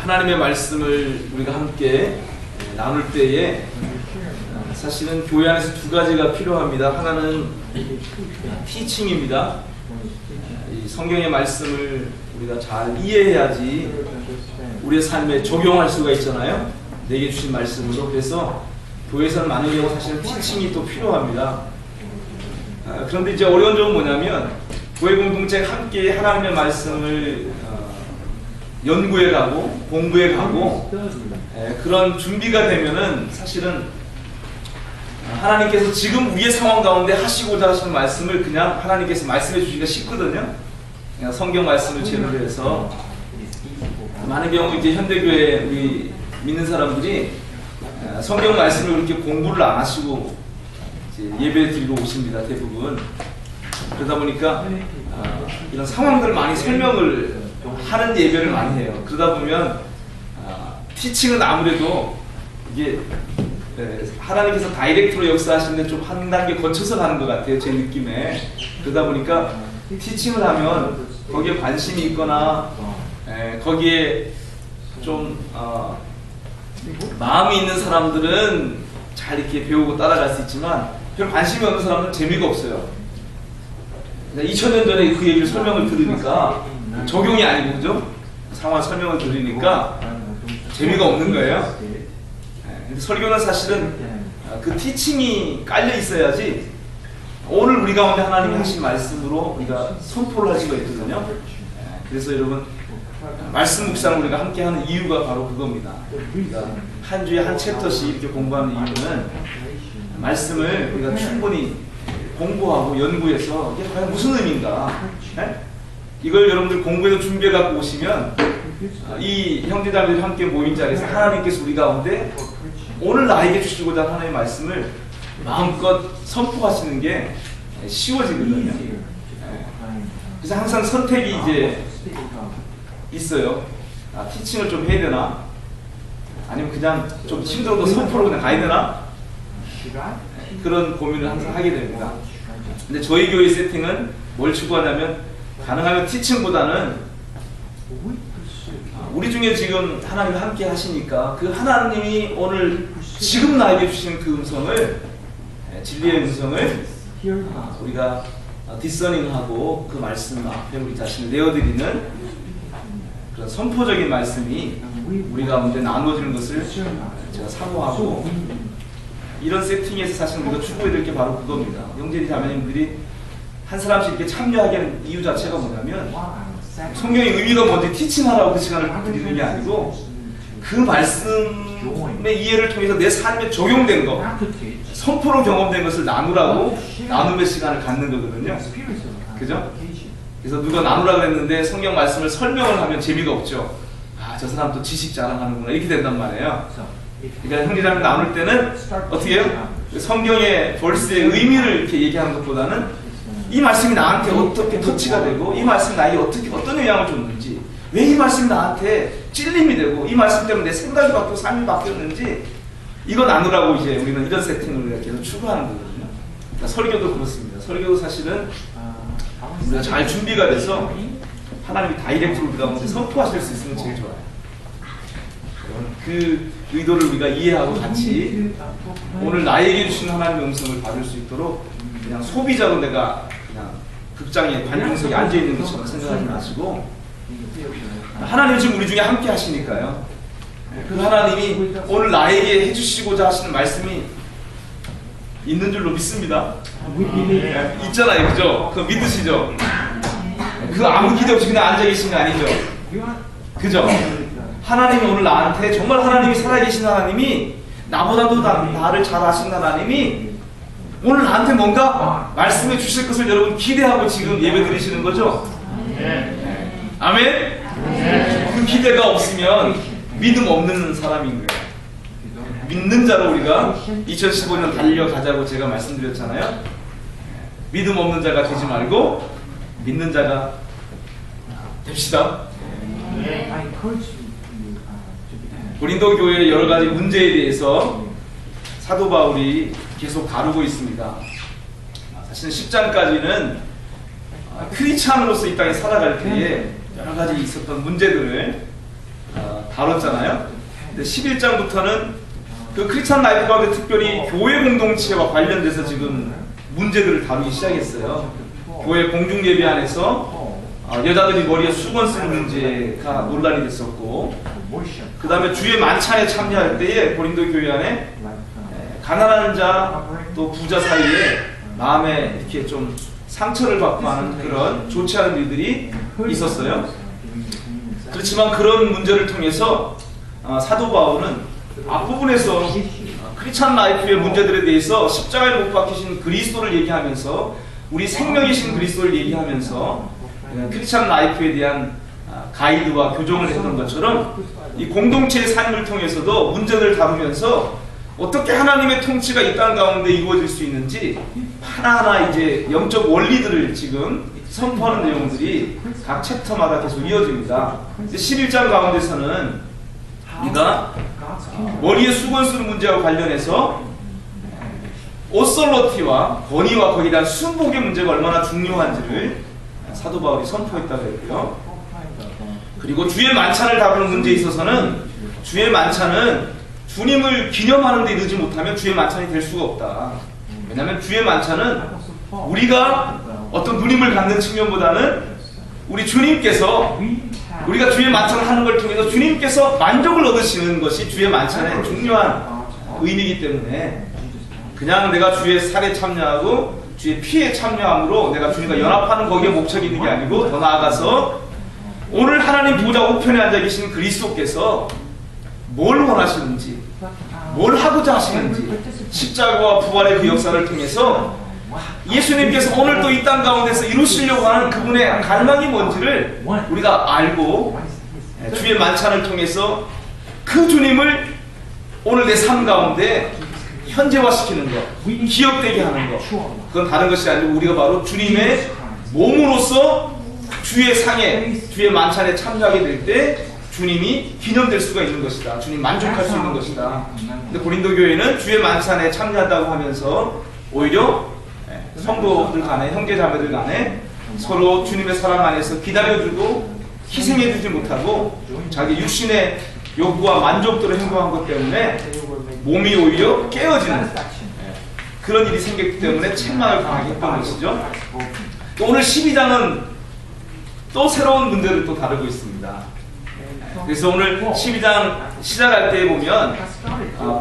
하나님의 말씀을 우리가 함께 나눌 때에 사실은 교회 안에서 두 가지가 필요합니다. 하나는 티칭입니다. 이 성경의 말씀을 우리가 잘 이해해야지 우리의 삶에 적용할 수가 있잖아요. 내게 주신 말씀으로. 그래서 교회에서는 많은 경우 사실은 티칭이 또 필요합니다. 그런데 이제 어려운 점은 뭐냐면 교회 공동체가 함께 하나님의 말씀을 연구해 가고 공부해 가고 그런 준비가 되면은 사실은 하나님께서 지금 우리의 상황 가운데 하시고자 하시는 말씀을 그냥 하나님께서 말씀해 주시기가 쉽거든요. 그냥 성경 말씀을 제로로 해서 많은 경우 이제 현대교회 우리 믿는 사람들이 성경 말씀을 그렇게 공부를 안 하시고 이제 예배 드리고 오십니다. 대부분. 그러다 보니까 이런 상황들을 많이 설명을 하는 예배를 많이 해요. 그러다 보면 티칭은 아무래도 이게 하나님께서 다이렉트로 역사하시는데 좀 한 단계 거쳐서 가는 것 같아요. 제 느낌에. 그러다 보니까 티칭을 하면 거기에 관심이 있거나 거기에 좀 마음이 있는 사람들은 잘 이렇게 배우고 따라갈 수 있지만 별 관심이 없는 사람은 재미가 없어요. 2000년 전에 그 얘기를 설명을 들으니까 적용이 아니고 그죠? 상황 설명을 들으니까 재미가 없는 거예요. 설교는 사실은 그 티칭이 깔려 있어야지 오늘 우리 가운데 하나님이 하신 말씀으로 우리가 선포를 할 수가 있거든요. 그래서 여러분 말씀 묵상을 우리가 함께 하는 이유가 바로 그겁니다. 그러니까 한 주에 한 챕터씩 이렇게 공부하는 이유는 말씀을 우리가 충분히 공부하고 연구해서 이게 과연 무슨 의미인가? 이걸 여러분들 공부해서 준비해 갖고 오시면 이 형제자매들이 함께 모인 자리에서 하나님께서 우리 가운데 오늘 나에게 주시고자 하는 하나님의 말씀을 마음껏 선포하시는 게 쉬워지거든요. 그래서 항상 선택이 이제 있어요. 티칭을 좀 해야 되나? 아니면 그냥 좀 힘들어도 선포로 그냥 가야 되나? 그런 고민을 항상 하게 됩니다. 근데 저희 교회 세팅은 뭘 추구하냐면 가능하면 티칭보다는 우리 중에 지금 하나님이 함께 하시니까 그 하나님이 오늘 지금 나에게 주시는 그 음성을 진리의 음성을 우리가 디서닝하고 그 말씀 앞에 우리 자신을 내어드리는 그런 선포적인 말씀이 우리 가운데 나누어지는 것을 제가 사모하고 이런 세팅에서 사실 우리가 추구해야 될 게 바로 그겁니다. 형제리 자매님들이 한 사람씩 이렇게 참여하게 하는 이유 자체가 뭐냐면 성경의 의미가 뭔지 티칭하라고 그 시간을 드리는 게 아니고 그 말씀의 이해를 통해서 내 삶에 적용된 거 선포로 경험된 것을 나누라고 나눔의 시간을 갖는 거거든요. 그죠? 그래서 누가 나누라고 했는데 성경 말씀을 설명을 하면 재미가 없죠. 저 사람 또 지식 자랑하는구나 이렇게 된단 말이에요. 그러니까 형제자매 나눌 때는 어떻게 해요? 성경의 벌스의 의미를 이렇게 얘기하는 것보다는 이 말씀이 나한테 어떻게 터치가 되고 이 말씀이 나에게 어떤 영향을 줬는지 왜 이 말씀이 나한테 찔림이 되고 이 말씀 때문에 내 생각이 바뀌고 삶이 바뀌었는지 이거 나누라고 이제 우리는 이런 세팅을 계속 추구하는 거거든요. 그러니까 설교도 그렇습니다. 설교도 사실은 우리가 잘 준비가 돼서 하나님이 다이렉트로 우리 가운데 선포하실 수 있으면 제일 좋아요. 그 의도를 우리가 이해하고 같이 오늘 나에게 주신 하나님의 음성을 받을 수 있도록 그냥 소비자로 내가 그냥 극장에 관중석에 앉아있는 것처럼 생각하지 마시고 하나님 지금 우리 중에 함께 하시니까요. 그 하나님이 오늘 나에게 해주시고자 하시는 말씀이 있는 줄로 믿습니다. 있잖아요. 그죠? 그거 믿으시죠? 그거 아무 기대 없이 그냥 앉아계신 거 아니죠? 그죠? 하나님이 오늘 나한테 정말 하나님이 살아계신 하나님이 나보다도 나를 잘 아시는 하나님이 오늘 나한테 뭔가 말씀해 주실 것을 여러분 기대하고 지금 예배 드리시는 거죠? 아멘? 그 기대가 없으면 믿음 없는 사람인 거예요. 믿는 자로 우리가 2015년 달려가자고 제가 말씀드렸잖아요. 믿음 없는 자가 되지 말고 믿는 자가 됩시다. 고린도 교회의 여러 가지 문제에 대해서 사도 바울이 계속 다루고 있습니다. 사실 10장까지는 크리스찬으로서 이 땅에 살아갈 때에 여러 가지 있었던 문제들을 다뤘잖아요. 근데 11장부터는 그 크리스찬 라이프 가운데 특별히 교회 공동체와 관련돼서 지금 문제들을 다루기 시작했어요. 교회 공중 예배 안에서 여자들이 머리에 수건 쓰는 문제가 논란이 됐었고, 그 다음에 주의 만찬에 참여할 때에 고린도 교회 안에 가난한 자 또 부자 사이에 마음에 이렇게 좀 상처를 받고 하는 그런 좋지 않은 일들이 있었어요. 그렇지만 그런 문제를 통해서 사도 바울은 앞부분에서 크리스찬 라이프의 문제들에 대해서 십자가에 못 박히신 그리스도를 얘기하면서 우리 생명이신 그리스도를 얘기하면서 크리스찬 라이프에 대한 가이드와 교정을 했던 것처럼 이 공동체의 삶을 통해서도 문제를 다루면서 어떻게 하나님의 통치가 이 땅 가운데 이루어질 수 있는지 하나하나 이제 영적 원리들을 지금 선포하는 내용들이 각 챕터마다 계속 이어집니다. 11장 가운데서는 우리가 머리에 수건 쓰는 문제와 관련해서 오솔로티와 권위와 거기에 대한 순복의 문제가 얼마나 중요한지를 사도 바울이 선포했다고 했고요. 그리고 주의 만찬을 다루는 문제에 있어서는 주의 만찬은 주님을 기념하는 데 늦지 못하면 주의 만찬이 될 수가 없다. 왜냐하면 주의 만찬은 우리가 어떤 누림을 갖는 측면보다는 우리 주님께서 우리가 주의 만찬을 하는 걸 통해서 주님께서 만족을 얻으시는 것이 주의 만찬의 중요한 의미이기 때문에 그냥 내가 주의 살에 참여하고 주의 피에 참여함으로 내가 주님과 연합하는 거기에 목적이 있는 게 아니고 더 나아가서 오늘 하나님 보좌 우편에 앉아 계신 그리스도께서 뭘 원하시는지, 뭘 하고자 하시는지, 십자가와 부활의 그 역사를 통해서 예수님께서 오늘 또 이 땅 가운데서 이루시려고 하는 그분의 갈망이 뭔지를 우리가 알고 주의 만찬을 통해서 그 주님을 오늘 내 삶 가운데 현재화시키는 것, 기억되게 하는 것, 그건 다른 것이 아니고 우리가 바로 주님의 몸으로서 주의 상에, 주의 만찬에 참여하게 될 때 주님이 기념될 수가 있는 것이다. 주님 만족할 수 있는 것이다. 근데 고린도 교회는 주의 만찬에 참여한다고 하면서 오히려 성도들 간에, 형제 자매들 간에 서로 주님의 사랑 안에서 기다려주고 희생해주지 못하고 자기 육신의 욕구와 만족도로 행동한 것 때문에 몸이 오히려 깨어지는 그런 일이 생겼기 때문에 책망을 강하게 했던 것이죠. 또 오늘 12장은 또 새로운 문제를 또 다루고 있습니다. 그래서 오늘 12장 시작할 때 보면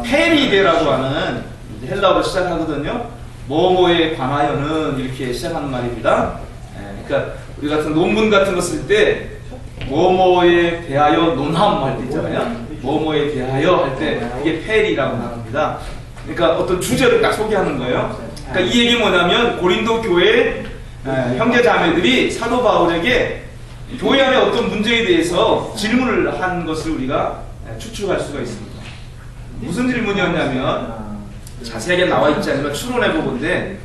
페리데라고 하는 헬라어로 시작하거든요. 뭐뭐에 관하여는 이렇게 시작하는 말입니다. 그러니까 우리 같은 논문 같은 거 쓸 때 뭐뭐에 대하여 논함 할 때 있잖아요. 뭐뭐에 대하여 할 때 이게 페리라고 합니다. 그러니까 어떤 주제를 딱 소개하는 거예요. 그러니까 이 얘기 뭐냐면 고린도 교회 형제 자매들이 사도 바울에게 교회 안에 어떤 문제에 대해서 질문을 한 것을 우리가 추측할 수가 있습니다. 무슨 질문이었냐면 자세하게 나와 있지 않지만 추론해 보건데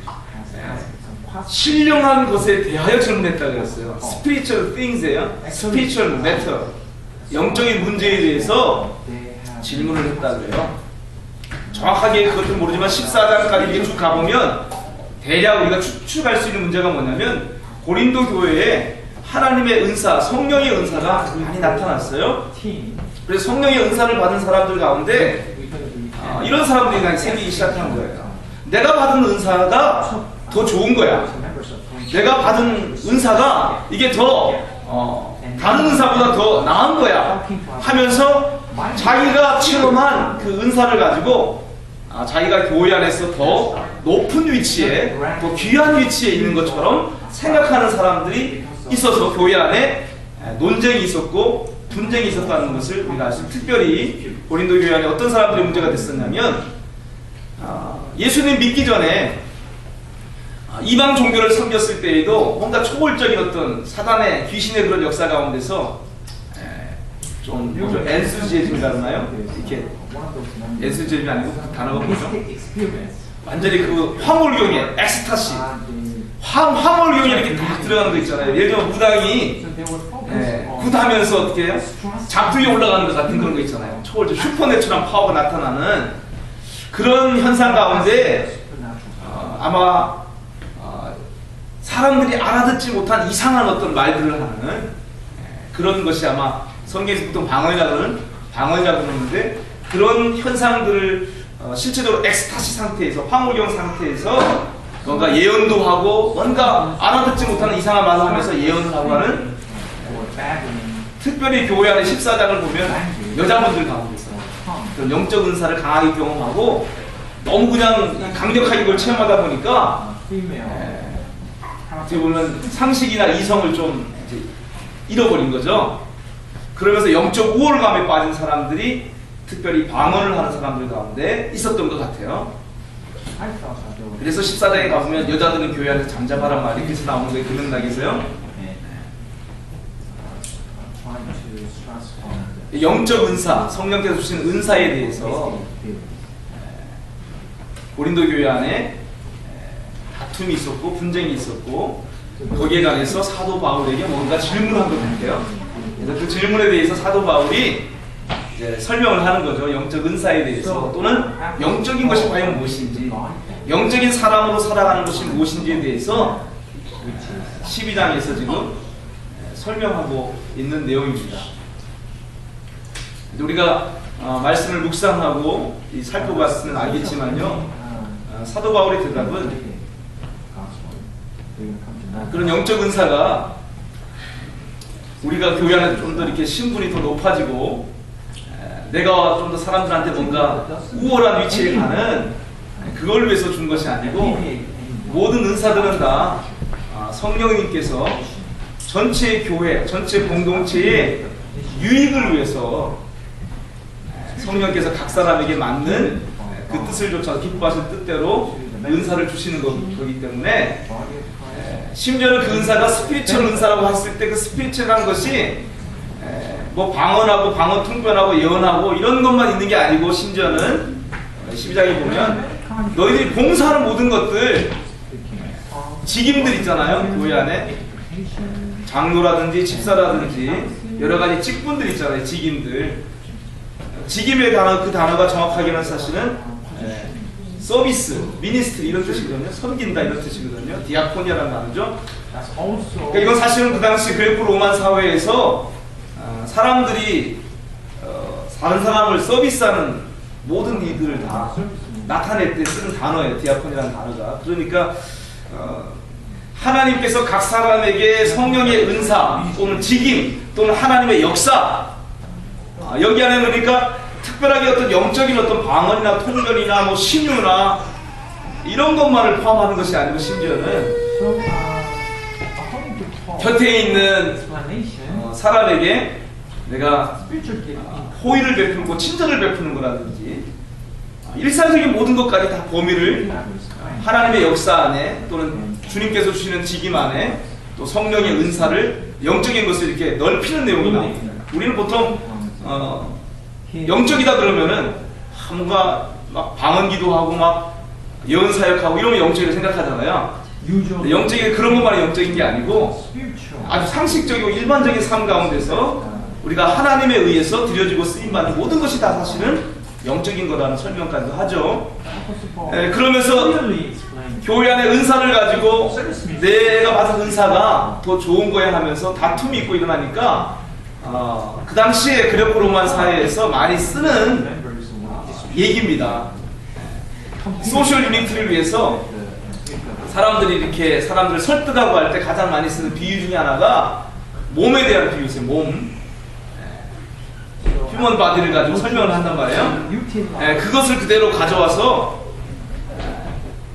신령한 것에 대하여 질문했다고 했어요. Spiritual things에요. Spiritual matter. 영적인 문제에 대해서 질문을 했다고 해요. 정확하게 그것은 모르지만 14장까지 이렇게 쭉 가보면 대략 우리가 추측할 수 있는 문제가 뭐냐면 고린도 교회에 하나님의 은사, 성령의 은사가 많이 나타났어요. 그래서 성령의 은사를 받은 사람들 가운데 이런 사람들이 그냥 생기기 시작한 거예요. 내가 받은 은사가 더 좋은 거야. 내가 받은 은사가 이게 더 다른 은사보다 더 나은 거야 하면서 자기가 체험한 그 은사를 가지고 자기가 교회 안에서 더 높은 위치에, 더 귀한 위치에 있는 것처럼 생각하는 사람들이 있어서 교회 안에 논쟁이 있었고 분쟁이 있었다는 것을 우리가 알 수 있습니다. 특별히 고린도 교회 안에 어떤 사람들이 문제가 됐었냐면 예수님 믿기 전에 이방 종교를 섬겼을 때에도 뭔가 초월적인 어떤 사단의 귀신의 그런 역사 가운데서 좀 뭐죠? 엔수지즘이라나요? 이렇게 엔수지즘이 아니고 그 단어가 뭐죠? 완전히 그 화몰경에 엑스타시 화몰경이 이렇게 딱 들어가는 거 있잖아요. 예를 들면 무당이 굿하면서 어떻게 해요? 잡두 위에 올라가는 것 같은 그런 거 있잖아요. 초월적 슈퍼내추럴 파워가 나타나는 그런 현상 가운데 아마 사람들이 알아듣지 못한 이상한 어떤 말들을 하는 그런 것이 아마 성경에서 보통 방언이라는 방언이라고 그러는데 그런 현상들을 실제적으로 엑스타시 상태에서 황홀경 상태에서 뭔가 예언도 하고 뭔가 알아듣지 못하는 이상한 말을 하면서 예언을 하고 하는 특별히 교회 안에 14장을 보면 여자분들 가운데서 그런 영적 은사를 강하게 경험하고 너무 그냥 강력하게 그걸 체험하다 보니까 어떻게 보면 상식이나 이성을 좀 이제 잃어버린 거죠. 그러면서 영적 우월감에 빠진 사람들이 특별히 방언을 하는 사람들 가운데 있었던 것 같아요. 그래서 14장에 가보면 여자들은 교회 안에서 잠잠하란 말이 그래서 나오는 거예요. 그 맥락에서요. 영적 은사, 성령께서 주시는 은사에 대해서 고린도 교회 안에 다툼이 있었고 분쟁이 있었고 거기에 관해서 사도 바울에게 뭔가 질문한 것 같아요. 그래서 그 질문에 대해서 사도 바울이 이제 설명을 하는 거죠. 영적 은사에 대해서 또는 영적인 것이 과연 무엇인지, 영적인 사람으로 살아가는 것이 무엇인지에 대해서 12장에서 지금 설명하고 있는 내용입니다. 우리가 말씀을 묵상하고 살펴봤으면 알겠지만요, 사도 바울의 대답은 그런 영적 은사가 우리가 교회 안에 좀 더 이렇게 신분이 더 높아지고 내가 좀 더 사람들한테 뭔가 우월한 위치에 가는 그걸 위해서 준 것이 아니고 모든 은사들은 다 성령님께서 전체 교회, 전체 공동체의 유익을 위해서 성령께서 각 사람에게 맞는 그 뜻을 쫓아 기뻐하신 뜻대로 은사를 주시는 거기 때문에 심지어는 그 은사가 스피리추얼 은사라고 했을 때 그 스피리추얼한 것이 뭐 방언하고 방언 통변하고 예언하고 이런 것만 있는 게 아니고 심지어는 12장에 보면 너희들이 봉사하는 모든 것들 직임들 있잖아요. 교회 안에 장로라든지 집사라든지 여러 가지 직분들 있잖아요. 직임들. 직임의 단어, 그 단어가 정확하게는 사실은 서비스, 미니스트리 이런 뜻이거든요. 섬긴다 이런 뜻이거든요. 디아코니아라는 단어죠. 그러니까 이건 사실은 그 당시 그리스 로만 사회에서 사람들이 다른 사람을 서비스하는 모든 이들을 다 나타낼 때 쓰는 단어예요. 디아코니아라는 단어가. 그러니까 하나님께서 각 사람에게 성령의 은사 또는 직임 또는 하나님의 역사 여기 안에 그러니까 특별하게 어떤 영적인 어떤 방언이나 통변이나 뭐 신유나 이런 것만을 포함하는 것이 아니고 심지어는 곁에 있는 사람에게 내가 호의를 베풀고 친절을 베푸는 거라든지 일상적인 모든 것까지 다 범위를 하나님의 역사 안에 또는 주님께서 주시는 직임 안에 또 성령의 은사를 영적인 것을 이렇게 넓히는 내용이 나옵니다. 우리는 보통 영적이다 그러면은 뭔가 막 방언기도 하고 막 예언 사역하고 이러면 영적이라고 생각하잖아요. 영적인 그런 것만이 영적인 게 아니고 아주 상식적이고 일반적인 삶 가운데서 우리가 하나님에 의해서 드려지고 쓰임받는 모든 것이 다 사실은 영적인 거라는 설명까지도 하죠. 그러면서 교회 안에 은사를 가지고 내가 받은 은사가 더 좋은 거야 하면서 다툼이 있고 일어나니까 그 당시에 그레코 로만 사회에서 많이 쓰는 얘기입니다. 소셜 유니티를 위해서 사람들이 이렇게 사람들을 설득하고 할 때 가장 많이 쓰는 비유 중에 하나가 몸에 대한 비유세요. 몸. 휴먼 바디를 가지고 설명을 한단 말이에요. 그것을 그대로 가져와서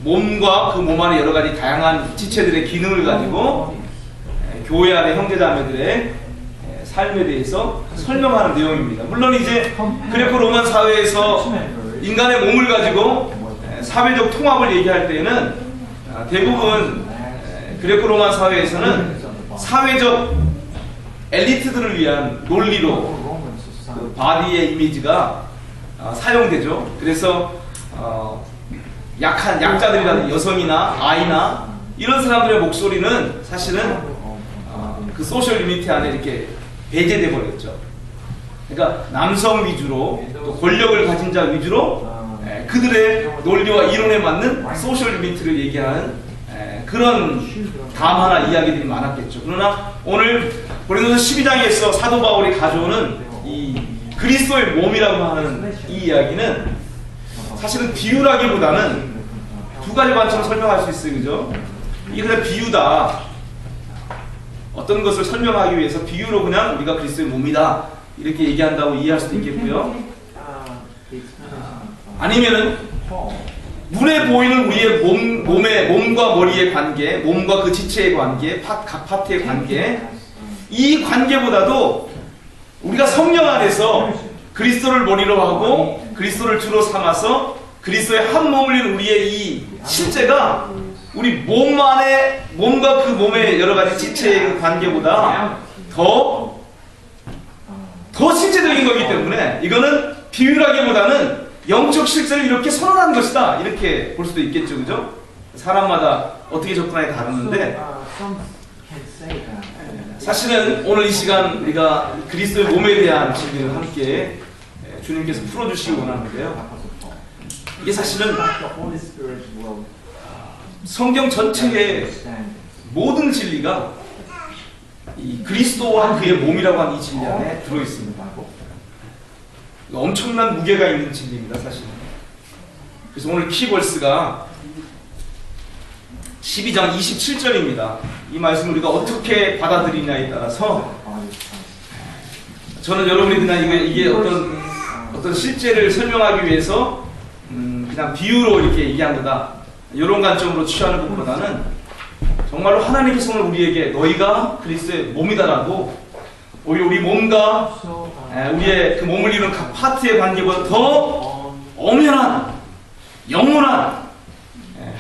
몸과 그 몸 안에 여러 가지 다양한 지체들의 기능을 가지고 교회 안의 형제자매들의 삶에 대해서 설명하는 내용입니다. 물론 이제 그레코 로만 사회에서 인간의 몸을 가지고 사회적 통합을 얘기할 때에는 대부분 그레코 로만 사회에서는 사회적 엘리트들을 위한 논리로 그 바디의 이미지가 사용되죠. 그래서 약한 약자들이라는 여성이나 아이나 이런 사람들의 목소리는 사실은 그 소셜 유니티 안에 이렇게 배제돼 버렸죠. 그러니까 남성 위주로 또 권력을 가진 자 위주로 그들의 논리와 이론에 맞는 소셜 유니티를 얘기하는 그런 담화나 이야기들이 많았겠죠. 그러나 오늘 고린도서 12장에서 사도 바울이 가져오는 이 그리스도의 몸이라고 하는 이 이야기는 사실은 비유라기보다는 두 가지 관점을 설명할 수 있어요. 그죠? 이게 그냥 비유다. 어떤 것을 설명하기 위해서 비유로 그냥 우리가 그리스도의 몸이다 이렇게 얘기한다고 이해할 수도 있겠고요. 아니면은 눈에 보이는 우리의 몸과 머리의 관계, 몸과 그 지체의 관계, 각 파트의 관계, 이 관계보다도 우리가 성령 안에서 그리스도를 머리로 하고 그리스도를 주로 삼아서 그리스도의 한 몸을 이룬 우리의 이 실제가 우리 몸과 그 몸의 여러 가지 지체의 관계보다 더 실제적인 거기 때문에 이거는 비유라기보다는 영적 실제를 이렇게 선언하는 것이다 이렇게 볼 수도 있겠죠. 그죠? 사람마다 어떻게 접근하기 다르는데 사실은 오늘 이 시간 우리가 그리스도의 몸에 대한 진리를 함께 주님께서 풀어주시기 원하는데요. 이게 사실은 성경 전체의 모든 진리가 이 그리스도와 그의 몸이라고 하는 이 진리 안에 들어있습니다. 엄청난 무게가 있는 진리입니다. 사실은. 그래서 오늘 키벌스가 12장 27절입니다. 이 말씀을 우리가 어떻게 받아들이냐에 따라서 저는 여러분이 그냥 이게 어떤 실제를 설명하기 위해서 그냥 비유로 이렇게 얘기한 거다 이런 관점으로 취하는 것보다는 정말로 하나님께서 오늘 우리에게 너희가 그리스도의 몸이다라고 우리 몸과 우리의 그 몸을 이루는 각 파트의 관계보다 더 엄연한 영원한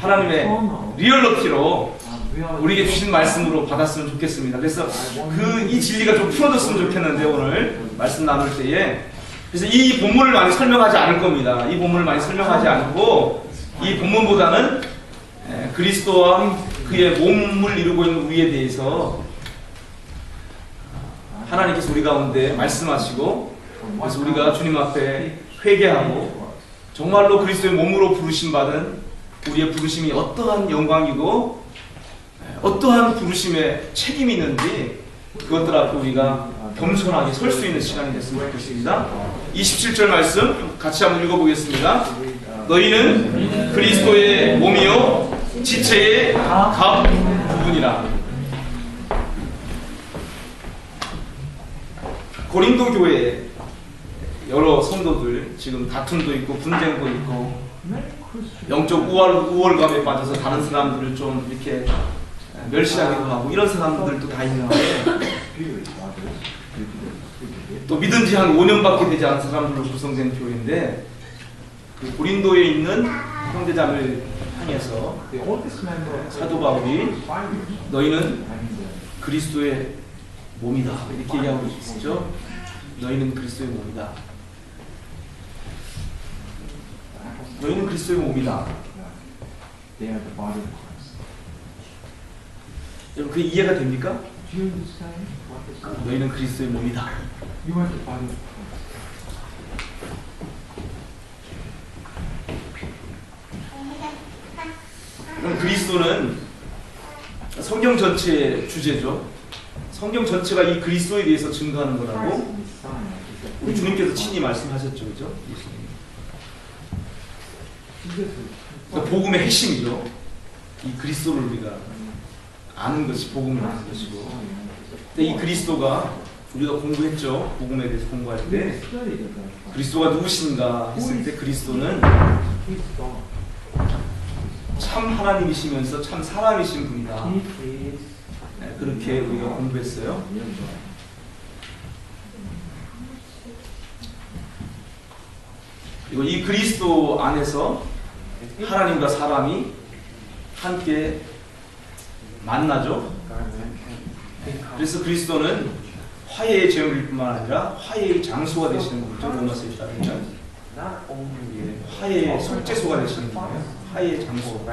하나님의 리얼리티로 우리에게 주신 말씀으로 받았으면 좋겠습니다. 그래서 이 진리가 좀 풀어졌으면 좋겠는데 오늘 말씀 나눌 때에 그래서 이 본문을 많이 설명하지 않을 겁니다. 이 본문을 많이 설명하지 않고 이 본문보다는 그리스도와 그의 몸을 이루고 있는 우리에 대해서 하나님께서 우리 가운데 말씀하시고 그래서 우리가 주님 앞에 회개하고 정말로 그리스도의 몸으로 부르심 받은 우리의 부르심이 어떠한 영광이고 어떠한 부르심에 책임이 있는지 그것들 앞에 우리가 겸손하게 설 수 있는 시간이 됐으면 좋겠습니다. 27절 말씀 같이 한번 읽어보겠습니다. 너희는 그리스도의 몸이요 지체의 각 부분이라. 고린도 교회에 여러 성도들 지금 다툼도 있고 분쟁도 있고 영적 우월감에 빠져서 다른 사람들을 좀 이렇게 멸시하기도 하고 이런 사람들도 다 있는데 또 믿은 지 한 5년밖에 되지 않은 사람들로 구성된 교회인데 그 고린도에 있는 형제자매를 향해서 사도 바울이 너희는 그리스도의 몸이다 이렇게 얘기하고 있죠. 너희는 그리스도의 몸이다. 너희는 그리스도의 몸이다. 여러분 그 이해가 됩니까? 너희는 그리스도의 몸이다. 그럼 그리스도는 성경 전체의 주제죠. 성경 전체가 이 그리스도에 대해서 증거하는 거라고 우리 주님께서 친히 말씀하셨죠. 그죠? 그러니까 복음의 핵심이죠. 이 그리스도를 우리가 아는 것이 복음을 아는 것이고 근데 이 그리스도가 우리가 공부했죠. 복음에 대해서 공부할 때 그리스도가 누구신가 했을 때 그리스도는 참 하나님이시면서 참 사람이신 분이다. 그렇게 우리가 공부했어요. 그리고 이 그리스도 안에서 하나님과 사람이 함께 만나죠. 그래서 그리스도는 화해의 제물일 뿐만 아니라 화해의 장소가 되시는 거죠. 로마서에 따르면 화해의 속죄소가 되시는 거예요. 화해의 장소.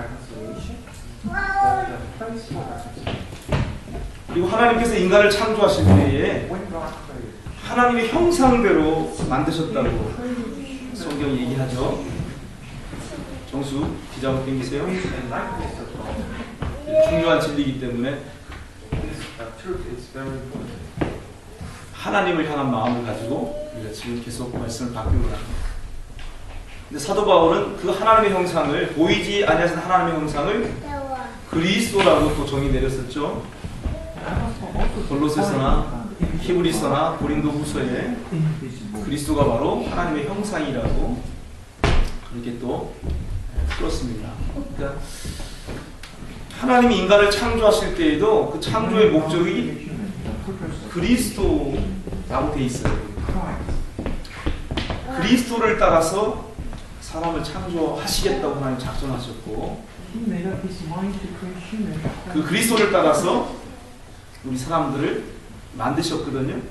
그리고 하나님께서 인간을 창조하실 때에 하나님의 형상대로 만드셨다고 성경이 얘기하죠. 정수 기자분 땡기세요. 중요한 진리이기 때문에 하나님을 향한 마음을 가지고 우리가 지금 계속 말씀을 바뀌고 합니다. 근데 사도 바울은 그 하나님의 형상을, 보이지 아니하신 하나님의 형상을 그리스도라고 또 정의 내렸었죠. 골로새서나 히브리서나 고린도후서에 그리스도가 바로 하나님의 형상이라고 그렇게 또 풀었습니다. 그러니까 하나님이 인간을 창조하실 때에도 그 창조의 목적이 그리스도라고 돼 있어요. 그리스도를 따라서 사람을 창조하시겠다고 하나님 작정하셨고, 그 그리스도를 따라서 우리 사람들을 만드셨거든요.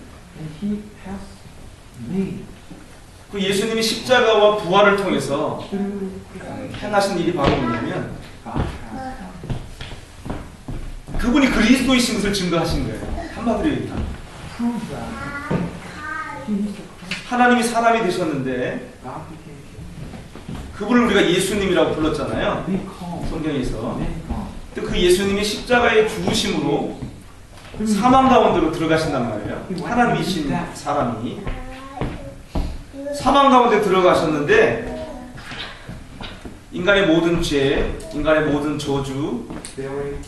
그 예수님이 십자가와 부활을 통해서 행하신 일이 바로 뭐냐면 그분이 그리스도이신 것을 증거하신 거예요. 한마디로 얘기하면 하나님이 사람이 되셨는데 그분을 우리가 예수님이라고 불렀잖아요. 성경에서. 그 예수님이 십자가의 죽으심으로 사망 가운데로 들어가신단 말이에요. 하나님이신 사람이 사망 가운데 들어가셨는데 인간의 모든 죄, 인간의 모든 저주,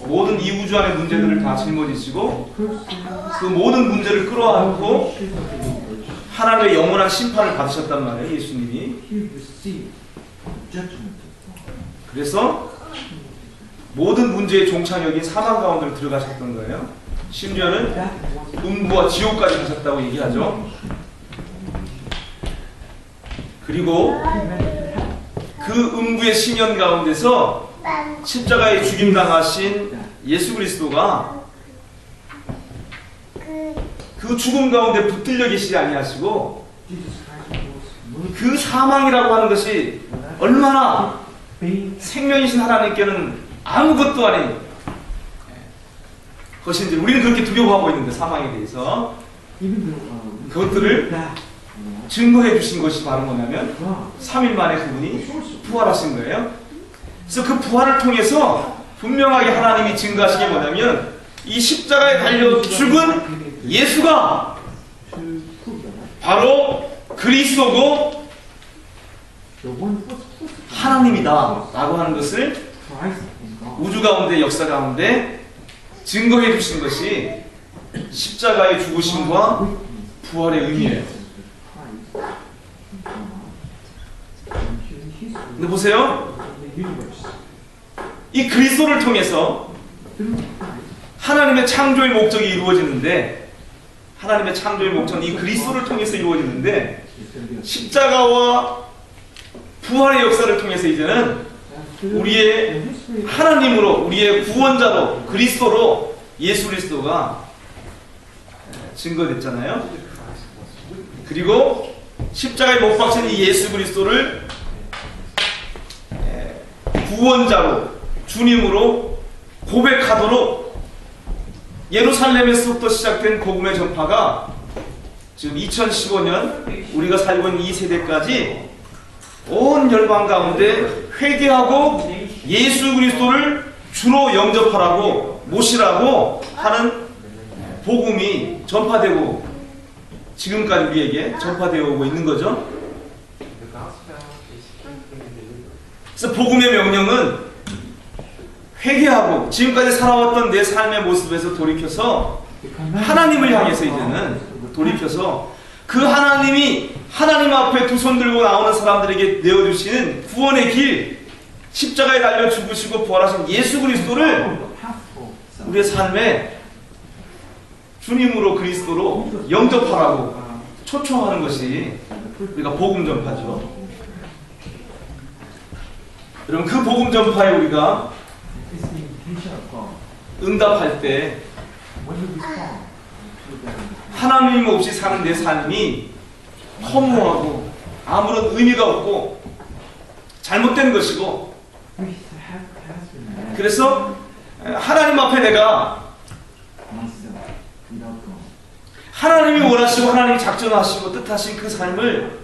모든 이 우주 안의 문제들을 다 짊어지시고 그 모든 문제를 끌어안고 하나님의 영원한 심판을 받으셨단 말이에요. 예수님이. 그래서 모든 문제의 종착역인 사망 가운데로 들어가셨던 거예요. 심지어는 음부와 지옥까지 가셨다고 얘기하죠. 그리고 그 음부의 심연 가운데서 십자가에 죽임당하신 예수 그리스도가 그 죽음 가운데 붙들려 계시지 아니하시고 그 사망이라고 하는 것이 얼마나 생명이신 하나님께는 아무것도 아닌 것인지 우리는 그렇게 두려워하고 있는데, 사망에 대해서 그것들을 증거해 주신 것이 바로 뭐냐면 3일 만에 그분이 부활하신 거예요. 그래서 그 부활을 통해서 분명하게 하나님이 증거하신 게 뭐냐면 이 십자가에 달려 죽은 예수가 바로 그리스도고 하나님이다 라고 하는 것을 우주 가운데, 역사 가운데 증거해 주신 것이 십자가의 죽으심과 부활의 의미예요. 근데 보세요. 이 그리스도를 통해서 하나님의 창조의 목적이 이루어지는데, 하나님의 창조의 목적은 이 그리스도를 통해서 이루어지는데, 십자가와 부활의 역사를 통해서 이제는 우리의 하나님으로, 우리의 구원자로, 그리스도로 예수 그리스도가 증거됐잖아요. 그리고 십자가에 못 박힌 이 예수 그리스도를 구원자로, 주님으로 고백하도록 예루살렘에서부터 시작된 복음의 전파가 지금 2015년 우리가 살고 있는 이 세대까지 온 열방 가운데 회개하고 예수 그리스도를 주로 영접하라고, 모시라고 하는 복음이 전파되고 지금까지 우리에게 전파되어 오고 있는 거죠. 그래서 복음의 명령은 회개하고 지금까지 살아왔던 내 삶의 모습에서 돌이켜서 하나님을 향해서 이제는 돌이켜서 그 하나님이 하나님 앞에 두 손 들고 나오는 사람들에게 내어주시는 구원의 길, 십자가에 달려 죽으시고 부활하신 예수 그리스도를 우리의 삶에 주님으로, 그리스도로 영접하라고 초청하는 것이 우리가 복음 전파죠. 여러분, 그 복음 전파에 우리가 응답할 때 하나님 없이 사는 내 삶이 허무하고 아무런 의미가 없고 잘못된 것이고, 그래서 하나님 앞에 내가 하나님이 원하시고 하나님이 작정하시고 뜻하신 그 삶을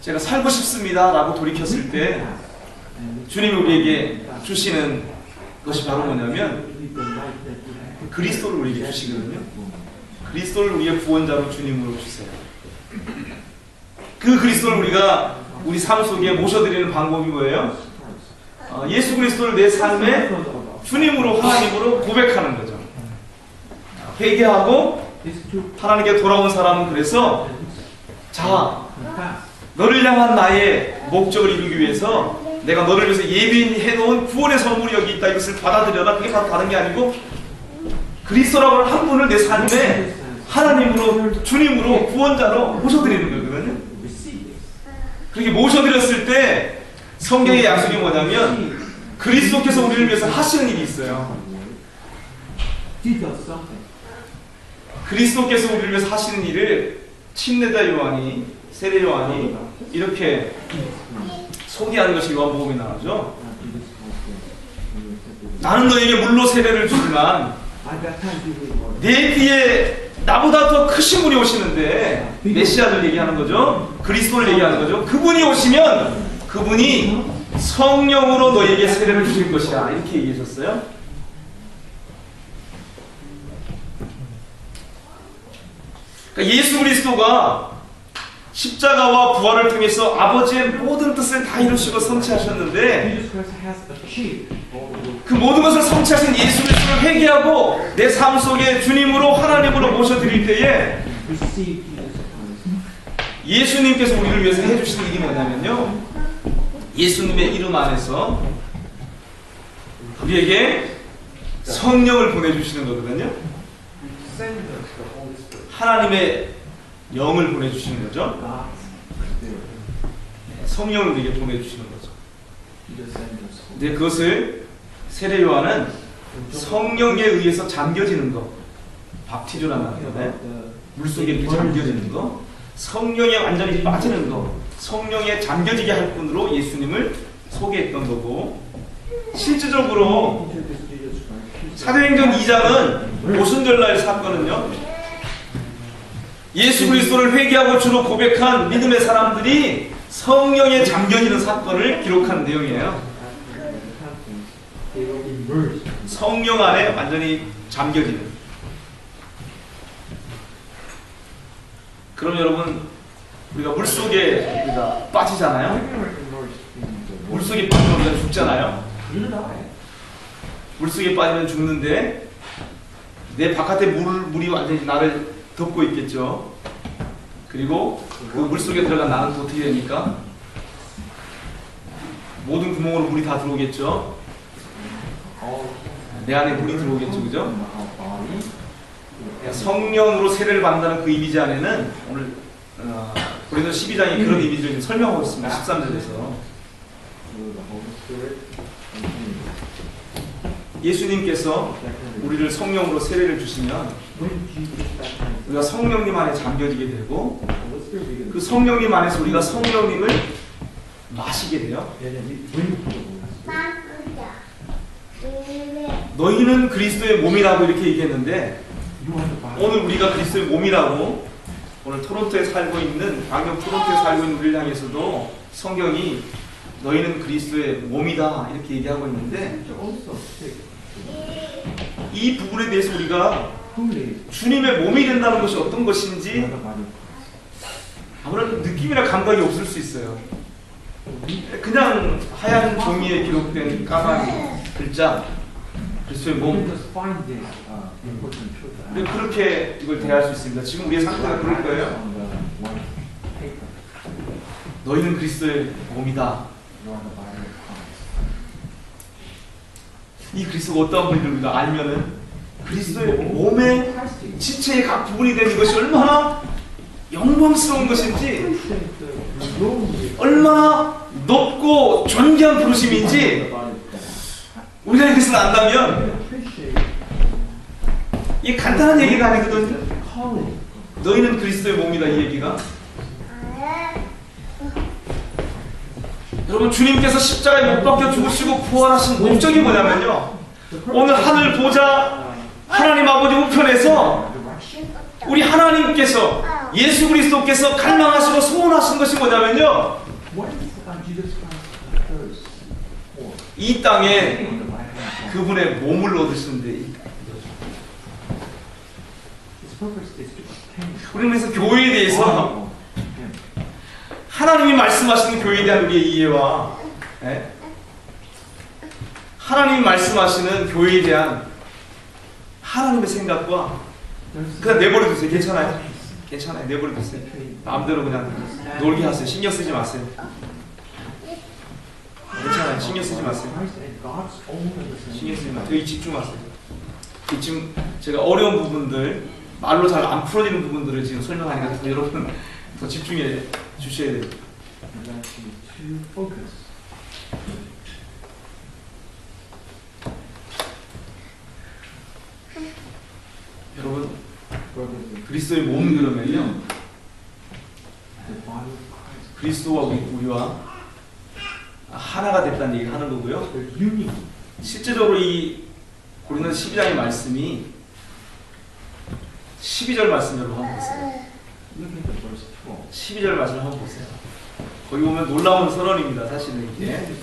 제가 살고 싶습니다 라고 돌이켰을 때 주님이 우리에게 주시는 것이 바로 뭐냐면 그리스도를 우리에게 주시거든요. 그리스도를 우리의 구원자로 주님으로 주세요. 그 그리스도를 우리가 우리 삶 속에 모셔드리는 방법이 뭐예요? 예수 그리스도를 내 삶의 주님으로 하나님으로 고백하는 거죠. 회개하고 하나님께 돌아온 사람은 그래서 자, 너를 향한 나의 목적을 이루기 위해서 내가 너를 위해서 예비해 놓은 구원의 선물이 여기 있다. 이것을 받아들여라. 그게 바로 다른 게 아니고 그리스도라고 하는 한 분을 내 삶에 하나님으로 주님으로 구원자로 모셔드리는 거거든요. 그렇게 모셔드렸을 때 성경의 약속이 뭐냐면 그리스도께서 우리를 위해서 하시는 일이 있어요. 그리스도께서 우리를 위해서 하시는 일을 침례자 요한이, 세례 요한이 이렇게 소개하는 것이 요한복음에 나오죠. 나는 너에게 물로 세례를 주지만 내 뒤에 나보다 더 크신 분이 오시는데, 메시아를 얘기하는 거죠. 그리스도를 얘기하는 거죠. 그분이 오시면 그분이 성령으로 너에게 세례를 주실 것이야. 이렇게 얘기하셨어요. 그러니까 예수 그리스도가 십자가와 부활을 통해서 아버지의 모든 뜻을 다 이루시고 성취하셨는데, 그 모든 것을 성취하신 예수 그리스도를 회개하고 내 삶 속에 주님으로 하나님으로 모셔드릴 때에 예수님께서 우리를 위해서 해주신 일이 뭐냐면요, 예수님의 이름 안에서 우리에게 성령을 보내주시는 거거든요. 하나님의 영을 보내주시는 거죠. 성령을 우리에게 보내주시는 거죠. 근데 그것을 세례 요한은 성령에 의해서 잠겨지는 거, 밥티조라는 말인데 물속에 이렇게 잠겨지는 거, 성령에 완전히 빠지는 거, 성령에 잠겨지게 할 분으로 예수님을 소개했던 거고, 실질적으로 사도행전 2장은 오순절날 사건은요, 예수 그리스도를 회개하고 주로 고백한 믿음의 사람들이 성령에 잠겨지는 사건을 기록한 내용이에요. 성령 안에 완전히 잠겨지는. 그럼 여러분, 우리가 물속에 우리가 빠지잖아요. 물속에 빠지면 우리가 죽잖아요. 물속에 빠지면 죽는데 내 바깥에 물이 완전히 나를 덮고 있겠죠. 그리고 그 물속에 들어간 나는 또 어떻게 됩니까? 모든 구멍으로 물이 다 들어오겠죠. 내 안에 물이 들어오겠죠. 그죠? 성령으로 세례를 받는다는 그 이미지 안에는 오늘 고린도 12장이 그런 이미지를 설명하고 있습니다. 13절에서 예수님께서 우리를 성령으로 세례를 주시면 우리가 성령님 안에 잠겨지게 되고, 그 성령님 안에서 우리가 성령님을 마시게 돼요. 너희는 그리스도의 몸이라고 이렇게 얘기했는데, 오늘 우리가 그리스도의 몸이라고, 오늘 토론토에 살고 있는, 광명 토론토에 살고 있는 우리를 향해서도 성경이 너희는 그리스도의 몸이다 이렇게 얘기하고 있는데, 이 부분에 대해서 우리가 주님의 몸이 된다는 것이 어떤 것인지 아무래도 느낌이나 감각이 없을 수 있어요. 그냥 하얀 종이에 기록된 까만 글자, 그리스도의 몸. 근데 그렇게 이걸 대할 수 있습니다. 지금 우리의 상태가 그럴 거예요. 너희는 그리스도의 몸이다. 이 그리스도가 어떠한 분인지 우리가 알면은 그리스도의 몸의 지체의 각 부분이 되는 것이 얼마나 영광스러운 것인지, 얼마나 높고 존귀한 부르심인지 우리가 이것을 안다면, 이 간단한 얘기가 아니거든요. 너희는 그리스도의 몸이다, 이 얘기가. 여러분, 주님께서 십자가에 못 박혀 죽으시고 부활하신 목적이 뭐냐면요, 오늘 하늘 보좌 하나님 아버지 우편에서 우리 하나님께서, 예수 그리스도께서 갈망하시고 소원하신 것이 뭐냐면요, 이 땅에 그분의 몸을 얻으시는데, 우리는 그래서 교회에 대해서 하나님이 말씀하시는 교회에 대한 우리의 이해와 하나님이 말씀하시는 교회에 대한 하나님의 생각과 그냥 내버려 두세요. 괜찮아요? 괜찮아요. 내버려 두세요. 마음대로 그냥 놀게 하세요. 신경 쓰지 마세요. 괜찮아요. 신경 쓰지 마세요. 신경 쓰지 마세요. 여기 집중하세요. 지금 제가 어려운 부분들, 말로 잘 안 풀어지는 부분들을 지금 설명하니까 더 여러분 더 집중해 주셔야 돼요. 여러분, 그리스도의 몸 그러면요, 그리스도와 우리와 하나가 됐다는 얘기를 하는 거고요. 실제적으로 이 고린도서 12장의 말씀이 12절 말씀 여러분 한번 보세요. 12절 말씀 한번 보세요. 거기 보면 놀라운 선언입니다. 사실은 이게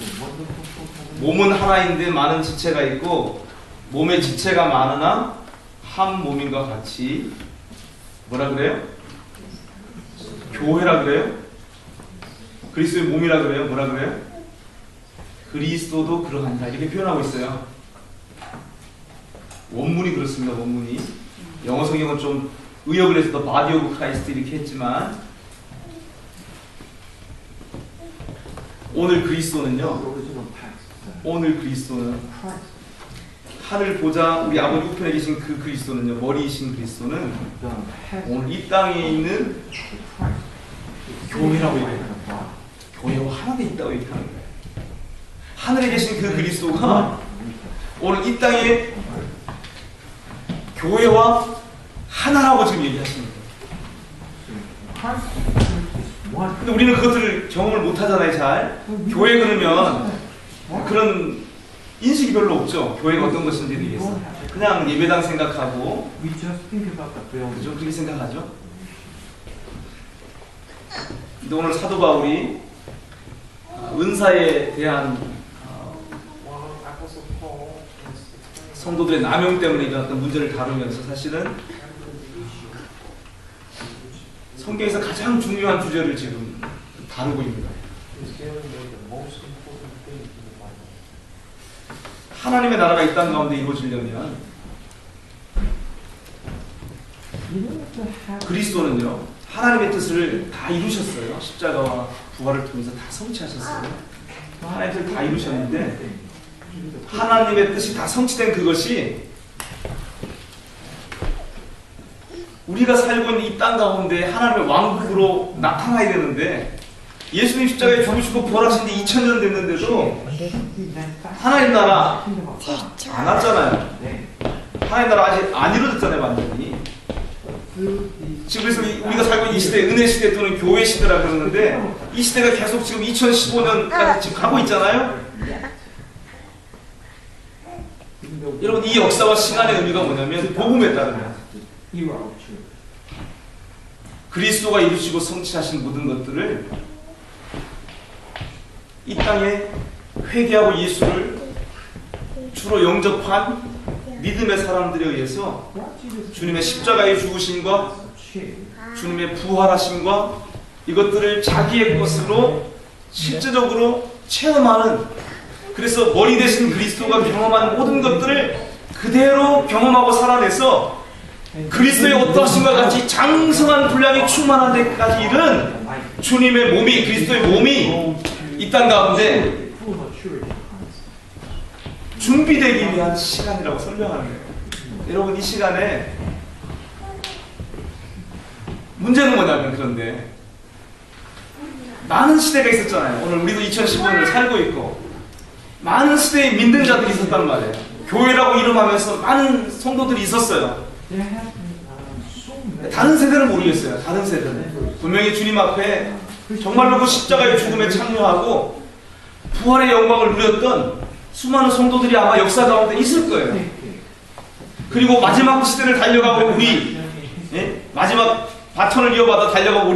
몸은 하나인데 많은 지체가 있고 몸의 지체가 많으나 한 몸인과 같이 뭐라 그래요? 교회라 그래요? 그리스도의 몸이라 그래요? 뭐라 그래요? 그리스도도 그러하니라 이렇게 표현하고 있어요. 원문이 그렇습니다. 원문이 영어 성경은 좀 의역을 해서 더 바디 오브 크라이스트 이렇게 했지만 오늘 그리스도는요, 오늘 그리스도는 하늘 보좌 우리 아버지 우편에 계신 그 그리스도는요, 머리이신 그리스도는 오늘 이 땅에 있는 교회라고 얘기해요. 교회와 하나 돼 있다고 얘기하는 거예요. 하늘에 계신 그 그리스도가 오늘 이 땅에 교회와 하나라고 지금 얘기하시는 거예요. 근데 우리는 그것들을 경험을 못 하잖아요, 잘. 교회 그러면 그런 인식이 별로 없죠. 교회가 어떤 것인지에 대해서. 그냥 예배당 생각하고, 그죠? 그렇게 생각하죠. 근데 오늘 사도 바울이 은사에 대한 성도들의 남용 때문에 일어났던 문제를 다루면서 사실은 성경에서 가장 중요한 주제를 지금 다루고 있습니다. 하나님의 나라가 이 땅 가운데 이루어지려면 그리스도는요, 하나님의 뜻을 다 이루셨어요. 십자가와 부활을 통해서 다 성취하셨어요. 하나님의 뜻을 다 이루셨는데 하나님의 뜻이 다 성취된 그것이 우리가 살고 있는 이 땅 가운데 하나님의 왕국으로 나타나야 되는데 예수님 십자가에 죽으시고 부활하신 지 2000년 됐는데도 하나님 나라 안 왔잖아요. 하나님 나라 아직 안 이루어졌잖아요, 완전히. 지금 그래서 우리가 살고 있는 이 시대, 은혜 시대 또는 교회 시대라 그러는데 이 시대가 계속 지금 2015년까지 지금 가고 있잖아요. 여러분, 이 역사와 시간의 의미가 뭐냐면 복음에 따르면 그리스도가 이루시고 성취하신 모든 것들을 이 땅에 회개하고 예수를 주로 영접한 믿음의 사람들에 의해서 주님의 십자가의 죽으심과 주님의 부활하심과 이것들을 자기의 것으로 실제적으로 체험하는, 그래서 머리 대신 그리스도가 경험한 모든 것들을 그대로 경험하고 살아내서 그리스도의 어떠하신과 같이 장성한 분량이 충만한 데까지 이른 주님의 몸이, 그리스도의 몸이 이 땅 가운데 준비되기 위한 시간이라고 설명하는 거예요. 여러분, 이 시간에 문제는 뭐냐면, 그런데 많은 시대가 있었잖아요. 오늘 우리도 2015년을 살고 있고 많은 시대에 믿는 자들이 있었단 말이에요. 교회라고 이름하면서 많은 성도들이 있었어요. 다른 세대는 모르겠어요. 다른 세대는 분명히 주님 앞에 정말로 그 십자가의 죽음에 참여하고 부활의 영광을 누렸던 수많은 성도들이 아마 역사 가운데 있을 거예요. 그리고 마지막 시대를 달려가고 마지막 바톤을 이어받아 달려가고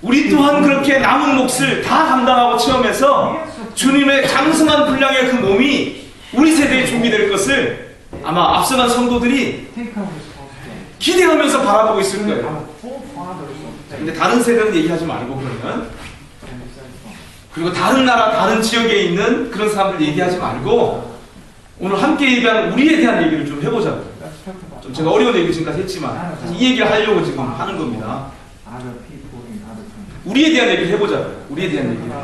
우리 또한 그렇게 남은 몫을 다 감당하고 체험해서 주님의 장성한 분량의 그 몸이 우리 세대에 준비될 것을 아마 앞서간 성도들이 기대하면서 바라보고 있을 거예요. 근데 다른 세대는 얘기하지 말고 그러면, 그리고 다른 나라, 다른 지역에 있는 그런 사람들 얘기하지 말고 오늘 함께 얘기하는 우리에 대한 얘기를 좀 해보자고요. 좀 제가 어려운 얘기 지금까지 했지만 사실 이 얘기를 하려고 지금 하는 겁니다. 우리에 대한 얘기를 해보자고요. 우리에 대한 얘기를.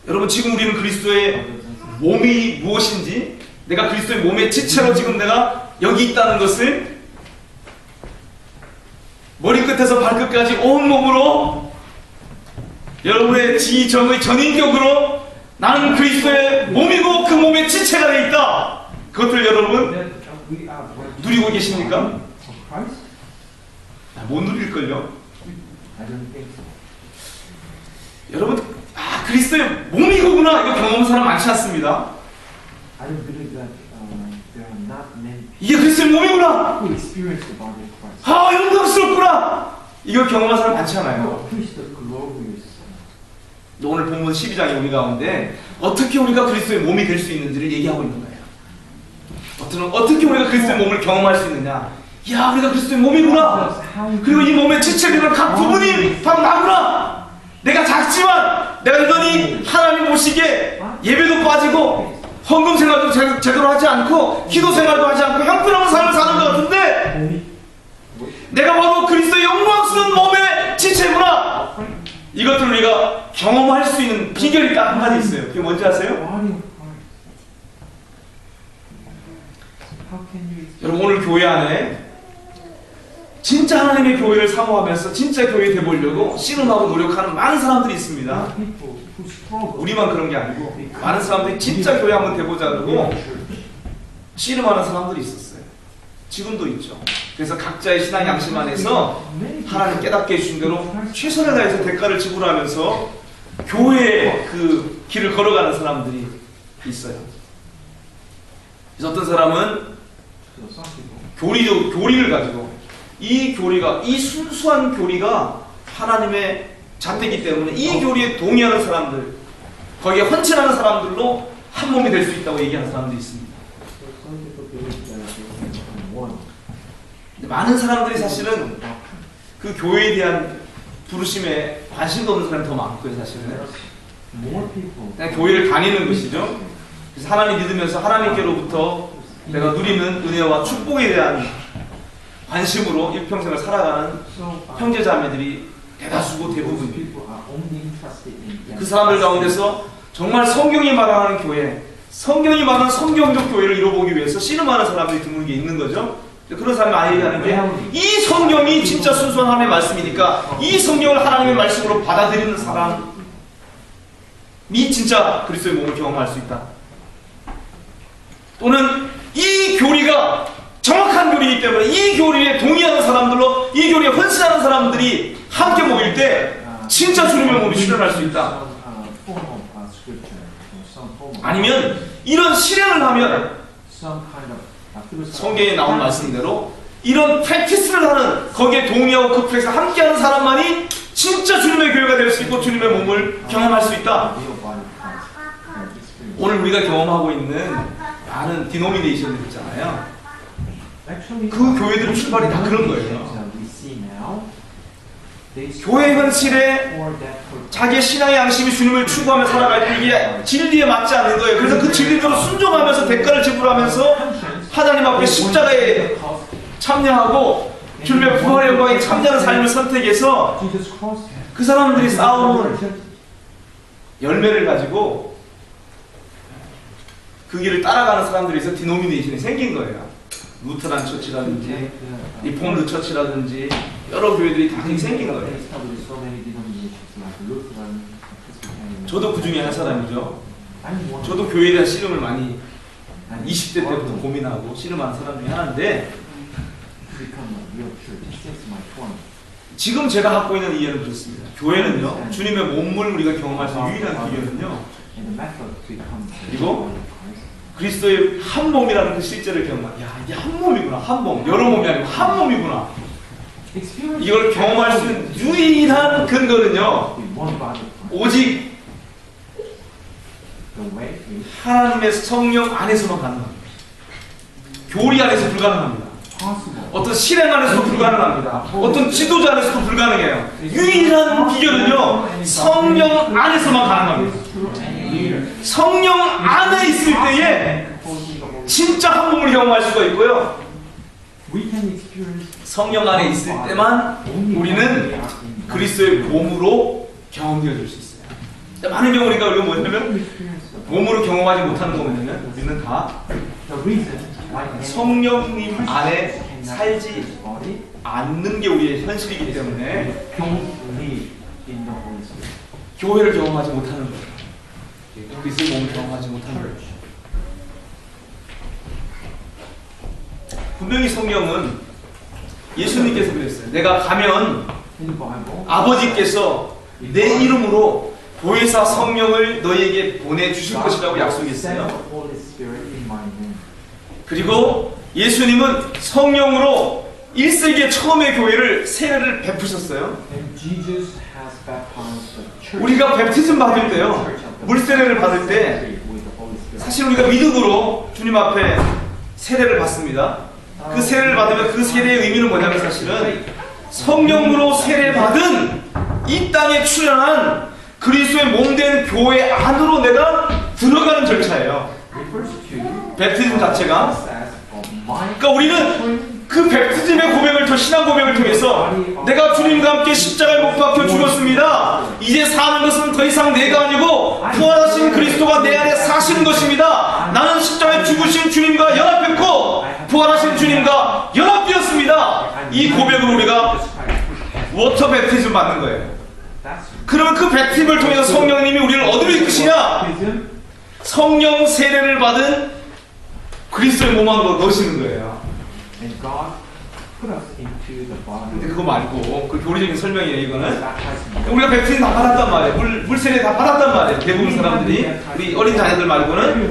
여러분, 지금 우리는 그리스도의 몸이 무엇인지, 내가 그리스도의 몸의 지체로 지금 내가 여기 있다는 것을 머리끝에서 발끝까지 온몸으로, 여러분의 지정의 전인격으로 나는 그리스도의 몸이고 그 몸의 지체가 되어 있다. 그것을 여러분 누리고 계십니까? 못 누릴걸요? 여러분, 그리스도의 몸이구나 이거 경험한 사람 많지 않습니다. 이게 그리스도의 몸이구나. 영광스럽구나. 이걸 경험한 사람 많지 않아요. 오늘 본문 12장에 우리 가운데 어떻게 우리가 그리스도의 몸이 될 수 있는지를 얘기하고 있는 거예요. 어떻게 우리가 그리스도의 몸을 경험할 수 있느냐. 야, 우리가 그리스도의 몸이구나. 그리고 이 몸의 지체되는 각 부분이 바로 나구나. 내가 작지만 내가 여전히 하나님 보시기에 예배도 빠지고 헌금 생활도 제대로 하지 않고 기도 생활도 하지 않고 형편없는 삶을 사는 것 같은데 내가 바로 그리스도의 영광스러운 몸의 지체구나. 이것들을 우리가 경험할 수 있는 비결이 딱 한 가지 있어요. 그게 뭔지 아세요? 여러분, 오늘 교회 안에 진짜 하나님의 교회를 사모하면서 진짜 교회 되보려고 씨름하고 노력하는 많은 사람들이 있습니다. 우리만 그런 게 아니고 많은 사람들이 진짜 교회 한번 되보자 그러고 씨름하는 사람들이 있었어요. 지금도 있죠. 그래서 각자의 신앙 양심 안에서 하나님 깨닫게 해주신 대로 최선을 다해서 대가를 지불하면서 교회의 그 길을 걸어가는 사람들이 있어요. 그래서 어떤 사람은 교리를 가지고 이 교리가, 이 순수한 교리가 하나님의 잣대이기 때문에 이 교리에 동의하는 사람들, 거기에 헌신하는 사람들로 한 몸이 될 수 있다고 얘기하는 사람들이 있습니다. 근데 많은 사람들이 사실은 그 교회에 대한 부르심에 관심도 없는 사람이 더 많고요, 사실은. 그냥 교회를 다니는 것이죠. 그래서 하나님 믿으면서 하나님께로부터 내가 누리는 은혜와 축복에 대한 관심으로 일평생을 살아가는 형제자매들이 대다수고 대부분입니다. 그 사람들 가운데서 정말 성경이 말하는 교회, 성경이 말하는 성경적 교회를 이뤄보기 위해서 씨름하는 사람들이 드물게 있는 거죠. 그런 사람이 많이 얘기하는 게 이 성경이 진짜 순수한 하나님의 말씀이니까 이 성경을 하나님의 말씀으로 받아들이는 사람이 진짜 그리스도의 몸을 경험할 수 있다. 또는 이 교리가 정확한 교리이기 때문에 이 교리에 동의하는 사람들로 이 교리에 헌신하는 사람들이 함께 모일 때 진짜 주님의 몸이 실현할 수 있다. 아니면 이런 실현을 하면 성경에 나온 말씀대로 이런 프랙티스를 하는, 거기에 동의하고 그 프랙티스를 함께하는 사람만이 진짜 주님의 교회가 될 수 있고 주님의 몸을 경험할 수 있다. 오늘 우리가 경험하고 있는 많은 디노미네이션들 있잖아요. 그 교회들의 출발이 다 그런 거예요. 교회 현실에 자기의 신앙의 양심이 주님을 추구하며 살아갈 때 이게 진리에 맞지 않는 거예요. 그래서 그 진리대로 순종하면서 대가를 지불하면서 하나님 앞에 십자가에 참여하고 주님의 부활의 영광에 참여하는 삶을 선택해서 그 사람들이 쌓아온 열매를 가지고 그 길을 따라가는 사람들이 있어 디노미네이션이 생긴 거예요. 루터란 처치라든지 리폼드 처치라든지 여러 교회들이 다 생긴 거예요. 저도 그 중에 한 사람이죠. 저도 교회에 대한 씨름을 많이 20대 때부터 고민하고 씨름하는 사람 중에 하나인데, 지금 제가 갖고 있는 이해는 그렇습니다. 교회는요, 주님의 몸을 우리가 경험할 수 있는 유일한 기회는요, 그리고 그리스도의 한 몸이라는 그 실제를 경험한, 야, 이게 한 몸이구나, 한 몸, 여러 몸이 아니고 한 몸이구나. 이걸 경험할 수 있는 유일한 근거는요, 오직 하나님의 성령 안에서만 가능합니다. 교리 안에서 불가능합니다. 어떤 실행 안에서도 불가능합니다. 어떤 지도자 안에서도 불가능해요. 유일한 비결은요, 성령 안에서만 가능합니다. 성령 안에 있을 때에 진짜 한 몸을 경험할 수가 있고요. 성령 안에 있을 때만 우리는 그리스도의 몸으로 경험되어질 수 있어요. 많은 경우 우리가 뭐냐면 몸으로 경험하지 못하는 거 뭐냐면 우리는 다 성령님 안에 살지 않는 게 우리의 현실이기 때문에 교회를 경험하지 못하는 거예요. 그리스도의 몸을 경험하지 못하는 거예요. 분명히 성령은 예수님께서 그랬어요. 내가 가면 아버지께서 내 이름으로 보혜사 성령을 너희에게 보내주실 것이라고 약속했어요. 그리고 예수님은 성령으로 1세기의 처음의 교회를 세례를 베푸셨어요. 우리가 베프티즘 받을 때요, 물세례를 받을 때 사실 우리가 믿음으로 주님 앞에 세례를 받습니다. 그 세례를 받으면 그 세례의 의미는 뭐냐면 사실은 성령으로 세례받은 이 땅에 출현한 그리스도의 몸된 교회 안으로 내가 들어가는 절차예요. 베프티즘 자체가. 그러니까 우리는 그 베프티즘의 고백을 통해, 신앙 고백을 통해서 내가 주님과 함께 십자가에 못 박혀 죽었습니다. 이제 사는 것은 더 이상 내가 아니고 부활하신 그리스도가 내 안에 사시는 것입니다. 나는 십자가에 죽으신 주님과 연합했고 부활하신 주님과 연합되었습니다. 이 고백으로 우리가 워터 베프티즘 받는 거예요. 그러면 그 베프티즘을 통해서 성령님이 우리를 어디로 이끄시냐? 성령 세례를 받은 그리스도의 몸 안으로 넣으시는 거예요. 근데 그거 말고 그 교리적인 설명이에요. 이거는 우리가 베프티즘 다 받았단 말이에요. 물세례 다 받았단 말이에요. 대부분 사람들이, 우리 어린 자녀들 말고는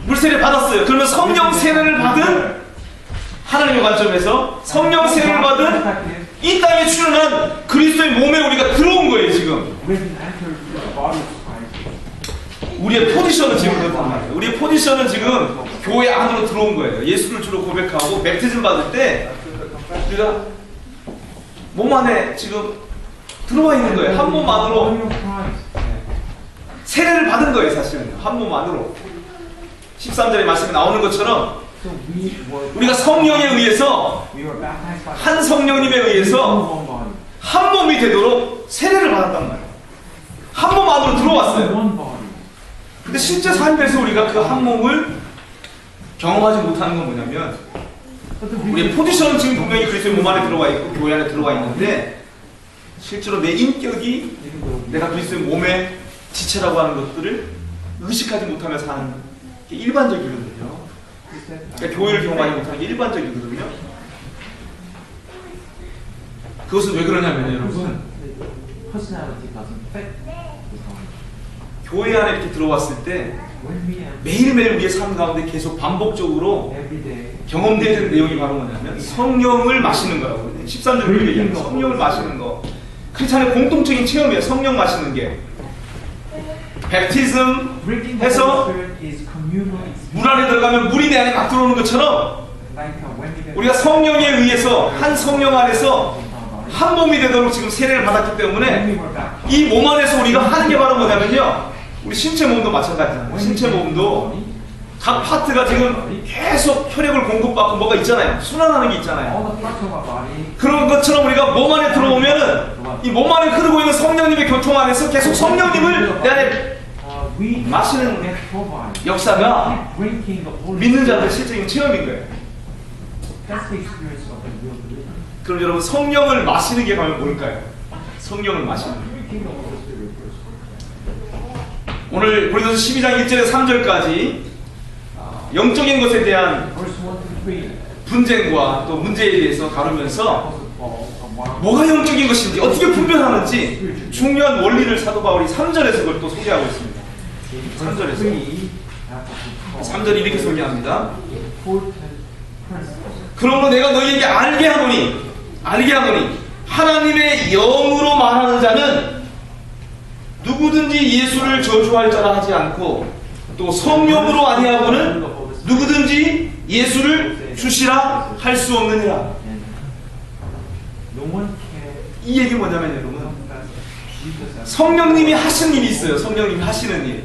물세례 받았어요. 그러면 성령 세례를 받은, 하나님의 관점에서 성령 세례를 받은 이 땅에 출현한 그리스도의 몸에 우리가 들어온 거예요. 지금 우리의 포지션은 지금 그렇단 말이에요. 우리의 포지션은 지금 교회 안으로 들어온 거예요. 예수를 주로 고백하고 베프티즘 받을 때 우리가 몸 안에 지금 들어와 있는 거예요. 한 몸 안으로 세례를 받은 거예요. 사실은 한 몸 안으로 13절의 말씀에 나오는 것처럼 우리가 성령에 의해서, 한 성령님에 의해서 한 몸이 되도록 세례를 받았단 말이에요. 한 몸 안으로 들어왔어요. 근데 실제 삶에서 우리가 그 한 몸을 경험하지 못하는 건 뭐냐면, 우리의 포지션은 지금 분명히 그리스도의 몸 안에 들어와 있고 교회 안에 들어와 있는데 실제로 내 인격이 내가 그리스도의 몸의 지체라고 하는 것들을 의식하지 못하면서 사는 게 일반적이거든요. 그러니까 교회를 경험하지 못하는 게 일반적이거든요. 그것은 왜 그러냐면 여러분, 교회 안에 이렇게 들어왔을 때 매일매일 우리의 삶 가운데 계속 반복적으로 경험되어야 되는 내용이 바로 뭐냐면 성령을 마시는 거라고. 13절 그렇게 얘기합니다. 성령을 마시는 거. 크리스찬의 공통적인 체험이에요. 성령 마시는 게. 베프티즘 해서 물 안에 들어가면 물이 내 안에 막 들어오는 것처럼 우리가 성령에 의해서 한 성령 안에서 한 몸이 되도록 지금 세례를 받았기 때문에 이 몸 안에서 우리가 하는 게 바로 뭐냐면요, 우리 신체 몸도 마찬가지잖아요. 신체 몸도 각 파트가 지금 계속 혈액을 공급받고 뭐가 있잖아요. 순환하는 게 있잖아요. 그런 것처럼 우리가 몸 안에 들어오면은 이 몸 안에 흐르고 있는 성령님의 교통 안에서 계속 성령님을 내 안에 마시는 역사가 믿는 자들의 실제적인 체험인 거예요. 그럼 여러분, 성령을 마시는 게 과연 뭘까요? 성령을 마시는 게. 오늘 고린도서 12장 1절에서 3절까지 영적인 것에 대한 분쟁과 또 문제에 대해서 다루면서 뭐가 영적인 것인지 어떻게 분별하는지 중요한 원리를 사도 바울이 3절에서 그걸 또 소개하고 있습니다. 3절이 이렇게 소개합니다. 그러므로 내가 너희에게 알게 하노니 하나님의 영으로 말하는 자는 누구든지 예수를 저주할 자라 하지 않고 또 성령으로 아니하고는 누구든지 예수를 주시라 할 수 없느니라. 이 얘기 뭐냐면 여러분, 성령님이 하시는 일이 있어요. 성령님이 하시는 일.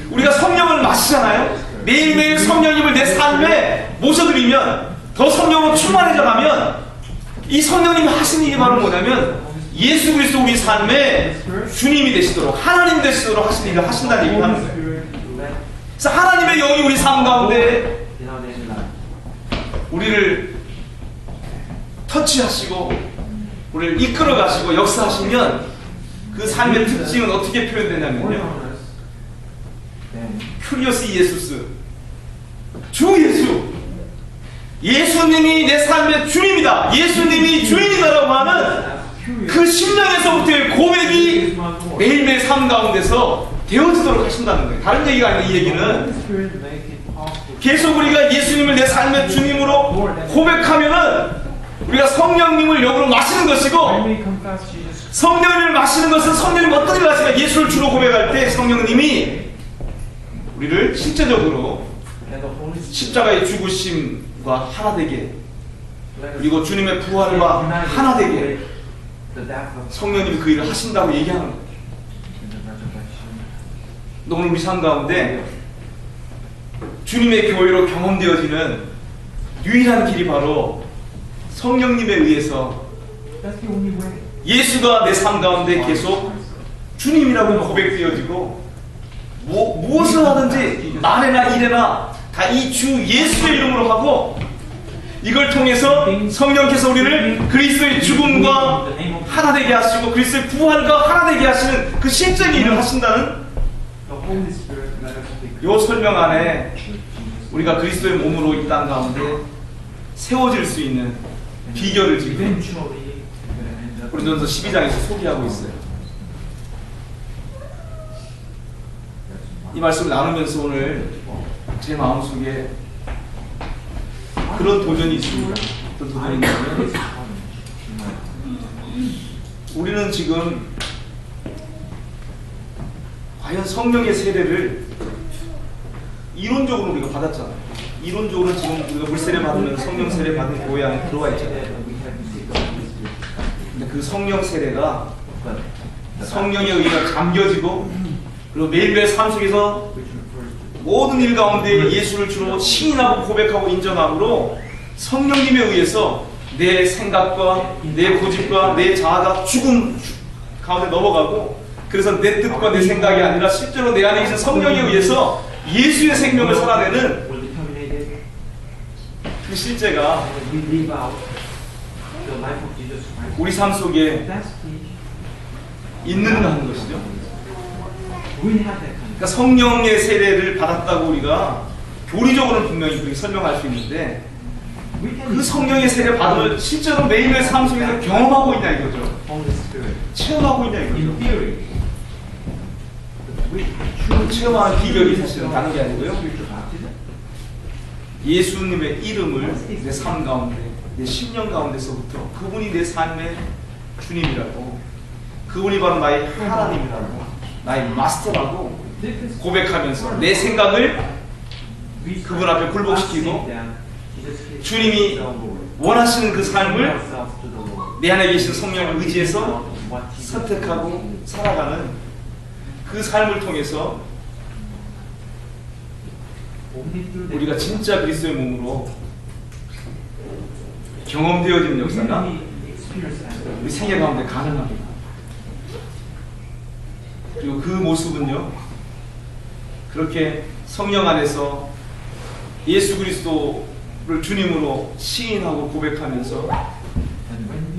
우리가 성령을 마시잖아요. 매일매일 성령님을 내 삶에 모셔드리면, 더 성령으로 충만해져 가면, 이 성령님이 하시는 일이 바로 뭐냐면 예수 그리스도 우리 삶에 주님이 되시도록, 하나님 되시도록 하시는 일을 하신다는 얘기를 하는 거예요. 그래서 하나님의 영이 우리 삶 가운데 우리를 터치하시고 우리를 이끌어 가시고 역사하시면 그 삶의 특징은 어떻게 표현되냐면요, 큐리오스 이에수스, 주 예수, 예수님이 내 삶의 주님이다, 예수님이 주인이다라고 하는 그 심령에서부터의 고백이 매일매일 삶 가운데서 되어지도록 하신다는 거예요. 다른 얘기가 아니라 이 얘기는 계속 우리가 예수님을 내 삶의 주님으로 고백하면은 우리가 성령님을 영으로 마시는 것이고, 성령님을 마시는 것은 성령님 어떤 일을 하시냐, 예수를 주로 고백할 때 성령님이 우리를 실제적으로 십자가의 죽으심과 하나 되게, 그리고 주님의 부활과 하나 되게 성령님이 그 일을 하신다고 얘기하는 거예요. 오늘 우리 삶 가운데 주님의 교회로 경험되어지는 유일한 길이 바로 성령님에 의해서 예수가 내 삶 가운데 계속 주님이라고 고백되어지고, 무엇을 하든지 말이나 일이나 다 이 주 예수의 이름으로 하고, 이걸 통해서 성령께서 우리를 그리스도의 죽음과 하나 되게 하시고 그리스도의 부활과 하나 되게 하시는 그 실제의 일을 하신다는 이 설명 안에 우리가 그리스도의 몸으로 이 땅 가운데 세워질 수 있는 비결을 지금 고린도전서 12장에서 소개하고 있어요. 이 말씀을 나누면서 오늘 제 마음속에 그런 도전이 있습니다. 어떤 도전이 있냐면, 우리는 지금 과연 성령의 세례를 이론적으로 우리가 받았잖아요. 이론적으로 지금 우리가 물세례 받으면 성령 세례 받은 교회 안에 들어와 있잖아요. 근데 그 성령 세례가 성령에 의해 잠겨지고, 그리고 매일매일 삶 속에서 모든 일 가운데 예수를 주로 시인하고 고백하고 인정함으로 성령님에 의해서 내 생각과 내 고집과 내 자아가 죽음 가운데 넘어가고, 그래서 내 뜻과 내 생각이 아니라 실제로 내 안에 계신 성령에 의해서 예수의 생명을 살아내는 그 실제가 우리 삶 속에 있는가 하는 것이죠. 그러니까 성령의 세례를 받았다고 우리가 교리적으로는 분명히 그렇게 설명할 수 있는데, 그 성령의 세례 받음을 실제로 매일매일 삶 속에서 경험하고 있냐 이거죠. 체험하고 있냐 이거죠. 체험하는 비결이 사실은 다른 게 아니고요, 예수님의 이름을 내 삶 가운데, 내 심령 가운데서부터 그분이 내 삶의 주님이라고, 그분이 바로 나의 하나님이라고, 나의 마스터라고 고백하면서 내 생각을 그분 앞에 굴복시키고, 주님이 원하시는 그 삶을 내 안에 계신 성령을 의지해서 선택하고 살아가는 그 삶을 통해서 우리가 진짜 그리스도의 몸으로 경험되어지는 역사가 우리 생애 가운데 가능합니다. 그리고 그 모습은요, 그렇게 성령 안에서 예수 그리스도를 주님으로 시인하고 고백하면서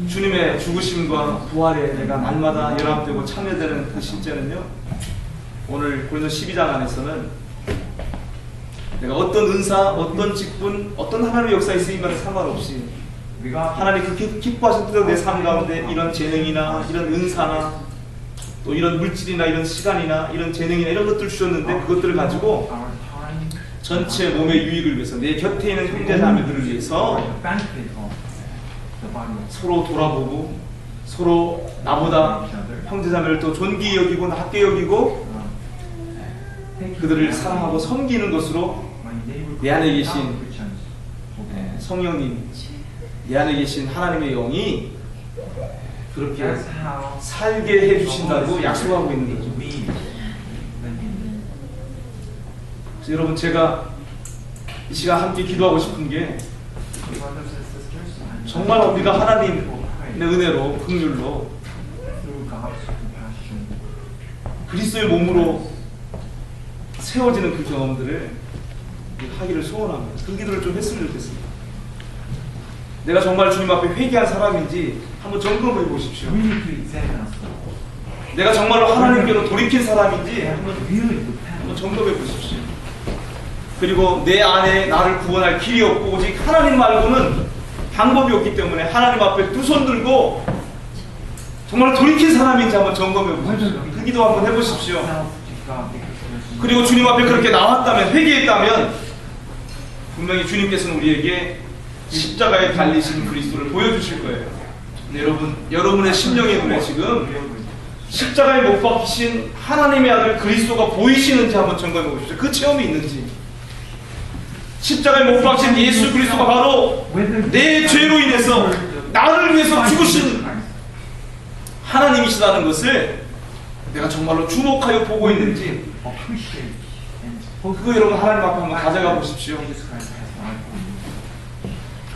주님의 죽으심과 부활에 내가 날마다 연합되고 참여되는 그 실제는요, 오늘 고린도 12장 안에서는 내가 어떤 은사, 어떤 직분, 어떤 하나님의 역사에 쓰임과는 상관없이 하나님 그 기뻐하신 뜻대로 내 삶 가운데 이런 재능이나 이런 은사나 또 이런 물질이나 이런 시간이나 이런 재능이나 이런 것들을 주셨는데, 그것들을 가지고 전체 몸의 유익을 위해서, 내 곁에 있는 형제자매들을 위해서 서로 돌아보고, 서로 나보다 형제자매를 또 존귀히 여기고 낮게 여기고 그들을 사랑하고 섬기는 것으로 내 안에 계신 성령님, 내 안에 계신 하나님의 영이 그렇게 살게 해주신다고 약속하고 있는 거죠. 그래서 여러분, 제가 이 시간 함께 기도하고 싶은 게, 정말 우리가 하나님의 은혜로, 긍휼로 그리스도의 몸으로 세워지는 그 경험들을 하기를 소원합니다. 그 기도를 좀 했으면 좋겠습니다. 내가 정말 주님 앞에 회개한 사람인지 한번 점검해 보십시오. 내가 정말로 하나님께로 돌이킨 사람인지 한번 점검해 보십시오. 그리고 내 안에 나를 구원할 길이 없고 오직 하나님 말고는 방법이 없기 때문에 하나님 앞에 두 손 들고 정말 돌이킨 사람인지 한번 점검해 보십시오. 그 기도 한번 해보십시오. 그리고 주님 앞에 그렇게 나왔다면, 회개했다면 분명히 주님께서는 우리에게 십자가에 달리신 그리스도를 보여주실 거예요. 근데 여러분, 여러분의 심령의 눈에 지금 십자가에 못 박히신 하나님의 아들 그리스도가 보이시는지 한번 점검해 보십시오. 그 체험이 있는지. 십자가에 못 박힌 예수 그리스도가 바로 내 죄로 인해서 나를 위해서 죽으신 하나님이시다는 것을 내가 정말로 주목하여 보고 있는지, 그거 여러분 하나님 앞에 한번 가져가 보십시오.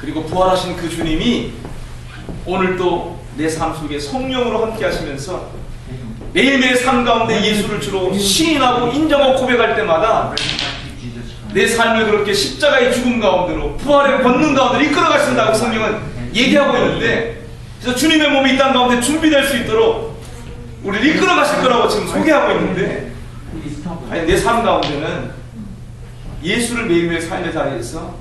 그리고 부활하신 그 주님이 오늘도 내 삶 속에 성령으로 함께 하시면서 매일매일 삶 가운데 예수를 주로 시인하고 인정하고 고백할 때마다 내 삶을 그렇게 십자가의 죽음 가운데로, 부활의 권능 가운데로 이끌어 가신다고 성경은 얘기하고 있는데, 그래서 주님의 몸이 이 땅 가운데 준비될 수 있도록 우리를 이끌어 가실 거라고 지금 소개하고 있는데, 아니, 내 삶 가운데는 예수를 매일매일 삶의 자리에서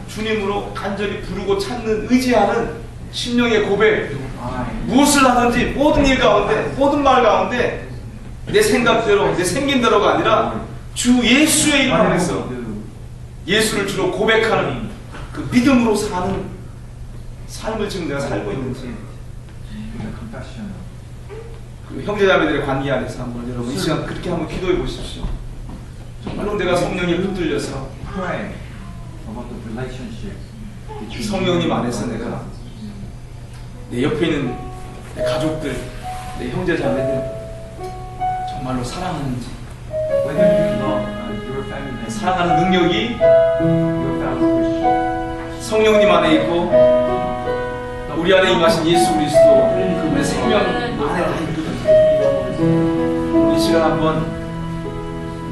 주님으로 간절히 부르고 찾는, 의지하는 심령의 고백, 무엇을 하든지 모든 일 가운데, 모든 말 가운데 내 생각대로, 내 생긴대로가 아니라 주 예수의 이름 안에서 예수를 주로 고백하는 그 믿음으로 사는 삶을 지금 내가 살고 있는지, 그 형제자매들의 관계 안에서 한번 여러분 이 시간 그렇게 한번 기도해 보십시오. 정말로 내가 성령에 붙들려서 성령님 안에서 내가 내 옆에 있는 내 가족들, 내 형제자매들 정말로 사랑하는지, 사랑하는 능력이 성령님 안에 있고 우리 안에 임하신 예수 그리스도 그분의 생명 안에 다 있거든요. 이 시간 한번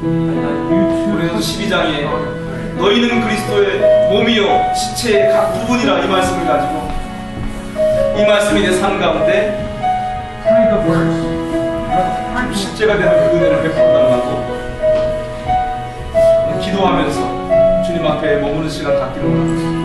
우리는 12장에 너희는 그리스도의 몸이요 지체의 각 부분이라 이 말씀을 가지고, 이 말씀이 내 삶 가운데 실제가 되는 그 은혜를 베풀어 달라고 기도하면서 주님 앞에 머무는 시간 갖기를 원합니다.